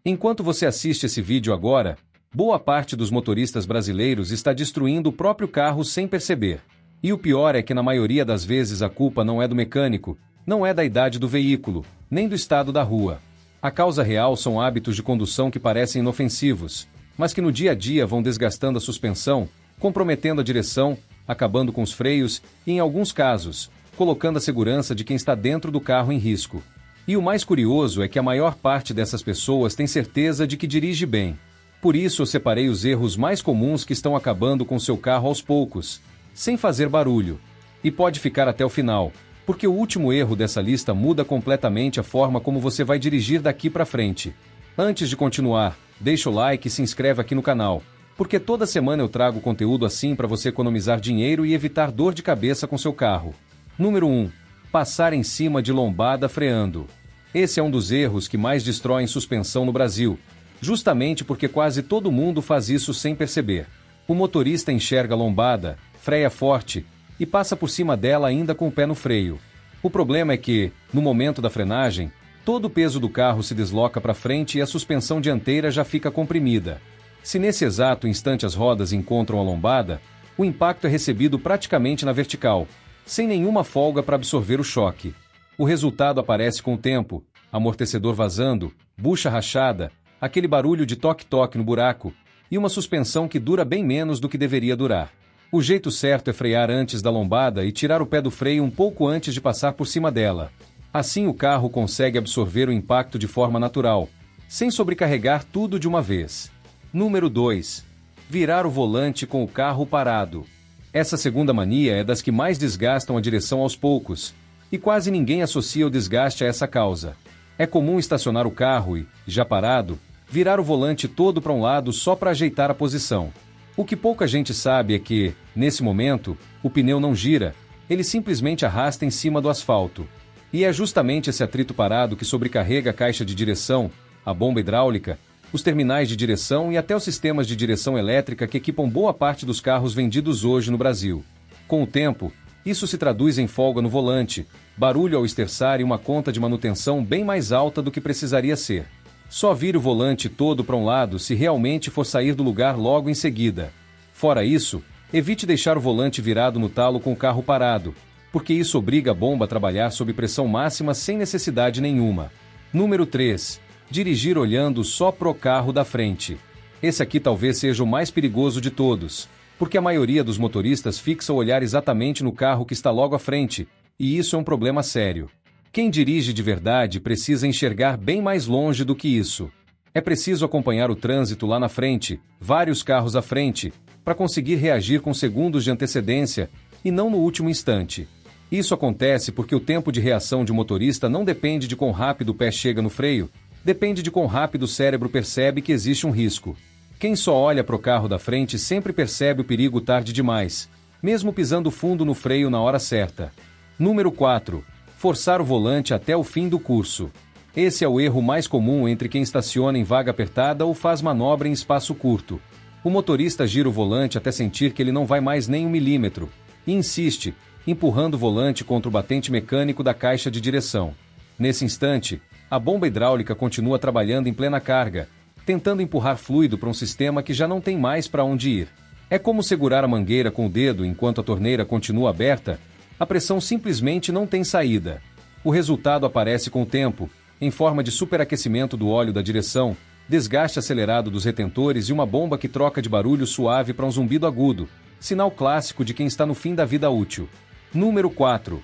Enquanto você assiste esse vídeo agora, boa parte dos motoristas brasileiros está destruindo o próprio carro sem perceber. E o pior é que na maioria das vezes a culpa não é do mecânico, não é da idade do veículo, nem do estado da rua. A causa real são hábitos de condução que parecem inofensivos, mas que no dia a dia vão desgastando a suspensão, comprometendo a direção, acabando com os freios e, em alguns casos, colocando a segurança de quem está dentro do carro em risco. E o mais curioso é que a maior parte dessas pessoas tem certeza de que dirige bem. Por isso eu separei os erros mais comuns que estão acabando com seu carro aos poucos, sem fazer barulho. E pode ficar até o final, porque o último erro dessa lista muda completamente a forma como você vai dirigir daqui para frente. Antes de continuar, deixa o like e se inscreve aqui no canal, porque toda semana eu trago conteúdo assim para você economizar dinheiro e evitar dor de cabeça com seu carro. Número 1. Passar em cima de lombada freando. Esse é um dos erros que mais destroem suspensão no Brasil, justamente porque quase todo mundo faz isso sem perceber. O motorista enxerga a lombada, freia forte e passa por cima dela ainda com o pé no freio. O problema é que, no momento da frenagem, todo o peso do carro se desloca para frente e a suspensão dianteira já fica comprimida. Se nesse exato instante as rodas encontram a lombada, o impacto é recebido praticamente na vertical, sem nenhuma folga para absorver o choque. O resultado aparece com o tempo: amortecedor vazando, bucha rachada, aquele barulho de toque-toque no buraco, e uma suspensão que dura bem menos do que deveria durar. O jeito certo é frear antes da lombada e tirar o pé do freio um pouco antes de passar por cima dela. Assim o carro consegue absorver o impacto de forma natural, sem sobrecarregar tudo de uma vez. Número 2. Virar o volante com o carro parado. Essa segunda mania é das que mais desgastam a direção aos poucos, e quase ninguém associa o desgaste a essa causa. É comum estacionar o carro e, já parado, virar o volante todo para um lado só para ajeitar a posição. O que pouca gente sabe é que, nesse momento, o pneu não gira, ele simplesmente arrasta em cima do asfalto. E é justamente esse atrito parado que sobrecarrega a caixa de direção, a bomba hidráulica, os terminais de direção e até os sistemas de direção elétrica que equipam boa parte dos carros vendidos hoje no Brasil. Com o tempo, isso se traduz em folga no volante, barulho ao esterçar e uma conta de manutenção bem mais alta do que precisaria ser. Só vire o volante todo para um lado se realmente for sair do lugar logo em seguida. Fora isso, evite deixar o volante virado no talo com o carro parado, porque isso obriga a bomba a trabalhar sob pressão máxima sem necessidade nenhuma. Número 3. Dirigir olhando só pro carro da frente. Esse aqui talvez seja o mais perigoso de todos, porque a maioria dos motoristas fixa o olhar exatamente no carro que está logo à frente, e isso é um problema sério. Quem dirige de verdade precisa enxergar bem mais longe do que isso. É preciso acompanhar o trânsito lá na frente, vários carros à frente, para conseguir reagir com segundos de antecedência, e não no último instante. Isso acontece porque o tempo de reação de um motorista não depende de quão rápido o pé chega no freio, depende de quão rápido o cérebro percebe que existe um risco. Quem só olha para o carro da frente sempre percebe o perigo tarde demais, mesmo pisando fundo no freio na hora certa. Número 4. Forçar o volante até o fim do curso. Esse é o erro mais comum entre quem estaciona em vaga apertada ou faz manobra em espaço curto. O motorista gira o volante até sentir que ele não vai mais nem 1 milímetro, e insiste, empurrando o volante contra o batente mecânico da caixa de direção. Nesse instante, a bomba hidráulica continua trabalhando em plena carga, tentando empurrar fluido para um sistema que já não tem mais para onde ir. É como segurar a mangueira com o dedo enquanto a torneira continua aberta, a pressão simplesmente não tem saída. O resultado aparece com o tempo, em forma de superaquecimento do óleo da direção, desgaste acelerado dos retentores e uma bomba que troca de barulho suave para um zumbido agudo, sinal clássico de quem está no fim da vida útil. Número 4.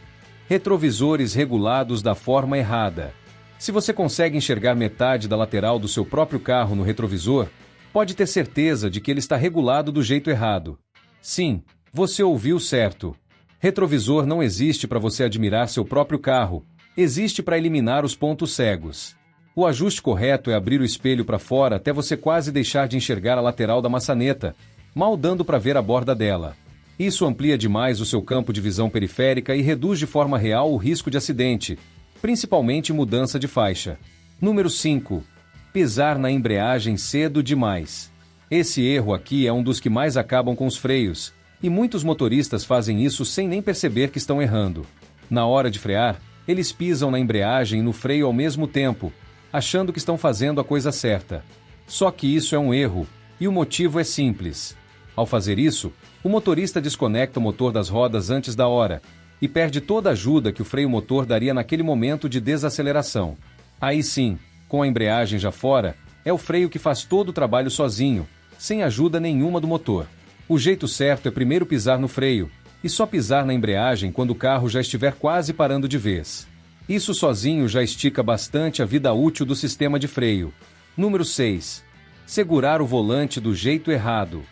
Retrovisores regulados da forma errada. Se você consegue enxergar metade da lateral do seu próprio carro no retrovisor, pode ter certeza de que ele está regulado do jeito errado. Sim, você ouviu certo. Retrovisor não existe para você admirar seu próprio carro, existe para eliminar os pontos cegos. O ajuste correto é abrir o espelho para fora até você quase deixar de enxergar a lateral da maçaneta, mal dando para ver a borda dela. Isso amplia demais o seu campo de visão periférica e reduz de forma real o risco de acidente, principalmente mudança de faixa. Número 5. Pisar na embreagem cedo demais. Esse erro aqui é um dos que mais acabam com os freios, e muitos motoristas fazem isso sem nem perceber que estão errando. Na hora de frear, eles pisam na embreagem e no freio ao mesmo tempo, achando que estão fazendo a coisa certa. Só que isso é um erro, e o motivo é simples. Ao fazer isso, o motorista desconecta o motor das rodas antes da hora, e perde toda a ajuda que o freio motor daria naquele momento de desaceleração. Aí sim, com a embreagem já fora, é o freio que faz todo o trabalho sozinho, sem ajuda nenhuma do motor. O jeito certo é primeiro pisar no freio, e só pisar na embreagem quando o carro já estiver quase parando de vez. Isso sozinho já estica bastante a vida útil do sistema de freio. Número 6. Segurar o volante do jeito errado.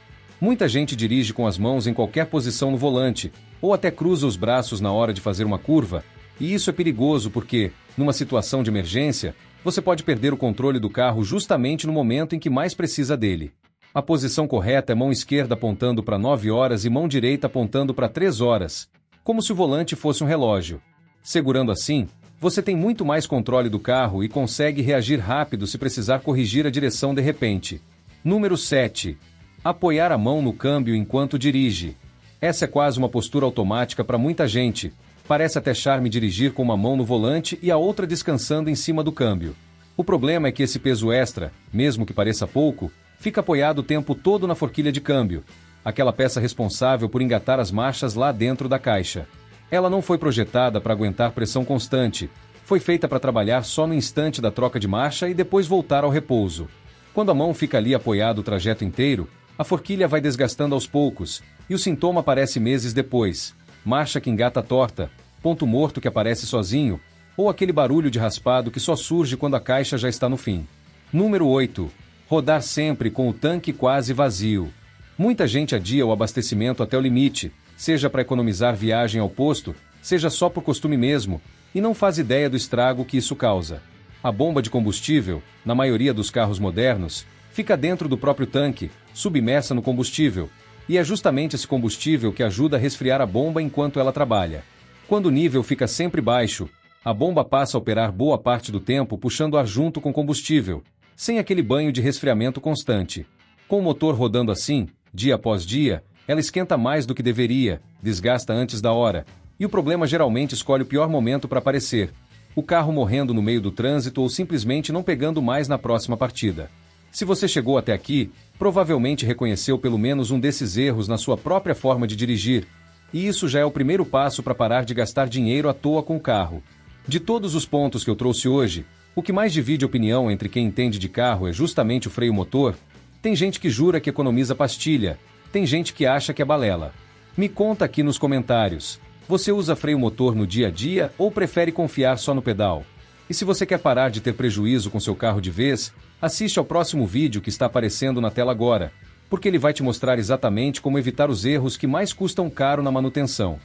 Muita gente dirige com as mãos em qualquer posição no volante, ou até cruza os braços na hora de fazer uma curva, e isso é perigoso porque, numa situação de emergência, você pode perder o controle do carro justamente no momento em que mais precisa dele. A posição correta é mão esquerda apontando para 9 horas e mão direita apontando para 3 horas, como se o volante fosse um relógio. Segurando assim, você tem muito mais controle do carro e consegue reagir rápido se precisar corrigir a direção de repente. Número 7. Apoiar a mão no câmbio enquanto dirige. Essa é quase uma postura automática para muita gente. Parece até charme dirigir com uma mão no volante e a outra descansando em cima do câmbio. O problema é que esse peso extra, mesmo que pareça pouco, fica apoiado o tempo todo na forquilha de câmbio, aquela peça responsável por engatar as marchas lá dentro da caixa. Ela não foi projetada para aguentar pressão constante, foi feita para trabalhar só no instante da troca de marcha e depois voltar ao repouso. Quando a mão fica ali apoiada o trajeto inteiro, a forquilha vai desgastando aos poucos, e o sintoma aparece meses depois. Marcha que engata torta, ponto morto que aparece sozinho, ou aquele barulho de raspado que só surge quando a caixa já está no fim. Número 8. Rodar sempre com o tanque quase vazio. Muita gente adia o abastecimento até o limite, seja para economizar viagem ao posto, seja só por costume mesmo, e não faz ideia do estrago que isso causa. A bomba de combustível, na maioria dos carros modernos, fica dentro do próprio tanque, submersa no combustível, e é justamente esse combustível que ajuda a resfriar a bomba enquanto ela trabalha. Quando o nível fica sempre baixo, a bomba passa a operar boa parte do tempo puxando ar junto com combustível, sem aquele banho de resfriamento constante. Com o motor rodando assim, dia após dia, ela esquenta mais do que deveria, desgasta antes da hora, e o problema geralmente escolhe o pior momento para aparecer: o carro morrendo no meio do trânsito ou simplesmente não pegando mais na próxima partida. Se você chegou até aqui, provavelmente reconheceu pelo menos um desses erros na sua própria forma de dirigir, e isso já é o primeiro passo para parar de gastar dinheiro à toa com o carro. De todos os pontos que eu trouxe hoje, o que mais divide opinião entre quem entende de carro é justamente o freio motor. Tem gente que jura que economiza pastilha, tem gente que acha que é balela. Me conta aqui nos comentários, você usa freio motor no dia a dia ou prefere confiar só no pedal? E se você quer parar de ter prejuízo com seu carro de vez, assiste ao próximo vídeo que está aparecendo na tela agora, porque ele vai te mostrar exatamente como evitar os erros que mais custam caro na manutenção.